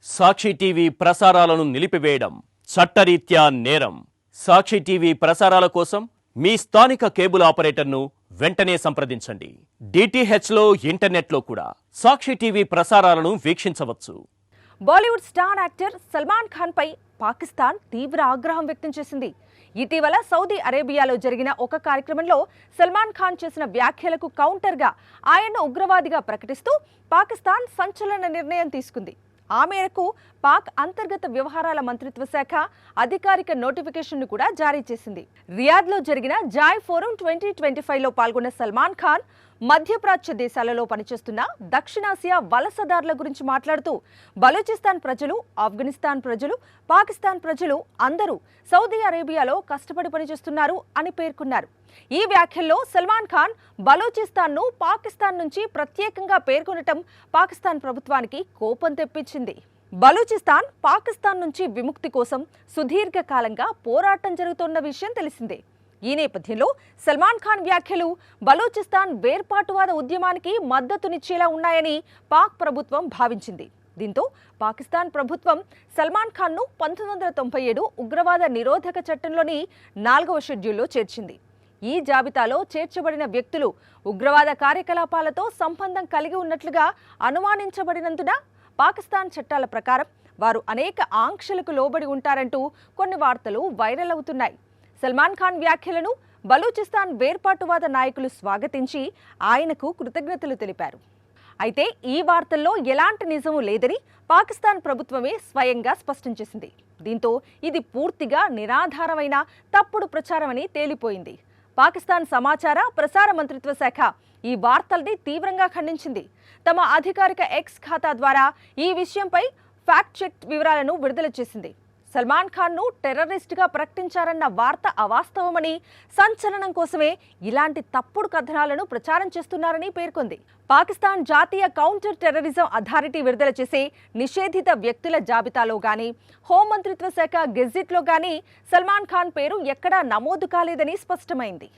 సాక్షి TV ప్రసారాలను నిలిపివేయడం చట్టరీత్యా నేరం. సాక్షి టీవీ ప్రసారాల కోసం మీ స్థానిక కేబుల్ ఆపరేటర్ను వెంటనే సంప్రదించండి. డిటిహెచ్లో ఇంటర్నెట్లో కూడా సాక్షి టీవీ ప్రసారాలను వీక్షించవచ్చు. బాలీవుడ్ స్టార్ యాక్టర్ సల్మాన్ ఖాన్ పై పాకిస్తాన్ తీవ్ర ఆగ్రహం వ్యక్తం చేసింది. ఇటీవల సౌదీ అరేబియాలో జరిగిన ఒక కార్యక్రమంలో సల్మాన్ ఖాన్ చేసిన వ్యాఖ్యలకు కౌంటర్గా ఆయన్ను ఉగ్రవాదిగా ప్రకటిస్తూ పాకిస్తాన్ సంచలన నిర్ణయం తీసుకుంది. ఆ మేరకు పాక్ అంతర్గత వ్యవహారాల మంత్రిత్వ శాఖ అధికారిక నోటిఫికేషన్ను కూడా జారీ చేసింది. రియాద్లో జరిగిన జాయ్ ఫోరం 2025లో పాల్గొన్న సల్మాన్ ఖాన్ మధ్యప్రాచ్య దేశాలలో పనిచేస్తున్న దక్షిణాసియా వలసదారుల గురించి మాట్లాడుతూ బలూచిస్తాన్ ప్రజలు, ఆఫ్ఘనిస్తాన్ ప్రజలు, పాకిస్తాన్ ప్రజలు అందరూ సౌదీ అరేబియాలో కష్టపడి పనిచేస్తున్నారు అని పేర్కొన్నారు. ఈ వ్యాఖ్యల్లో సల్మాన్ ఖాన్ బలూచిస్తాన్ను పాకిస్తాన్ నుంచి ప్రత్యేకంగా పేర్కొనటం పాకిస్తాన్ ప్రభుత్వానికి కోపం తెప్పించింది. బలూచిస్తాన్ పాకిస్తాన్ నుంచి విముక్తి కోసం సుదీర్ఘకాలంగా పోరాటం జరుగుతున్న విషయం తెలిసిందే. ఈ నేపథ్యంలో సల్మాన్ ఖాన్ వ్యాఖ్యలు బలూచిస్తాన్ వేర్పాటువాద ఉద్యమానికి మద్దతునిచ్చేలా ఉన్నాయని పాక్ ప్రభుత్వం భావించింది. దీంతో పాకిస్తాన్ ప్రభుత్వం సల్మాన్ ఖాన్ను 1997 ఉగ్రవాద నిరోధక చట్టంలోని 4వ షెడ్యూల్లో చేర్చింది. ఈ జాబితాలో చేర్చబడిన వ్యక్తులు ఉగ్రవాద కార్యకలాపాలతో సంబంధం కలిగి ఉన్నట్లుగా అనుమానించబడినందున పాకిస్తాన్ చట్టాల ప్రకారం వారు అనేక ఆంక్షలకు లోబడి ఉంటారంటూ కొన్ని వార్తలు వైరల్ అవుతున్నాయి. సల్మాన్ ఖాన్ వ్యాఖ్యలను బలూచిస్తాన్ వేర్పాటువాద నాయకులు స్వాగతించి ఆయనకు కృతజ్ఞతలు తెలిపారు. అయితే ఈ వార్తల్లో ఎలాంటి నిజము లేదని పాకిస్తాన్ ప్రభుత్వమే స్వయంగా స్పష్టం చేసింది. దీంతో ఇది పూర్తిగా నిరాధారమైన తప్పుడు ప్రచారమని తేలిపోయింది. పాకిస్తాన్ సమాచార ప్రసార మంత్రిత్వ శాఖ ఈ వార్తల్ని తీవ్రంగా ఖండించింది. తమ అధికారిక ఎక్స్ ఖాతా ద్వారా ఈ విషయంపై ఫ్యాక్ట్ చెక్ వివరాలను విడుదల చేసింది. సల్మాన్ ఖాన్ను టెర్రరిస్ట్గా ప్రకటించారన్న వార్త అవాస్తవమని, సంచలనం కోసమే ఇలాంటి తప్పుడు కథనాలను ప్రచారం చేస్తున్నారని పేర్కొంది. పాకిస్తాన్ జాతీయ కౌంటర్ టెర్రరిజం అథారిటీ విడుదల చేసే నిషేధిత వ్యక్తుల జాబితాలో గానీ, హోంమంత్రిత్వ శాఖ గెజిట్లో గానీ సల్మాన్ ఖాన్ పేరు ఎక్కడా నమోదు కాలేదని స్పష్టమైంది.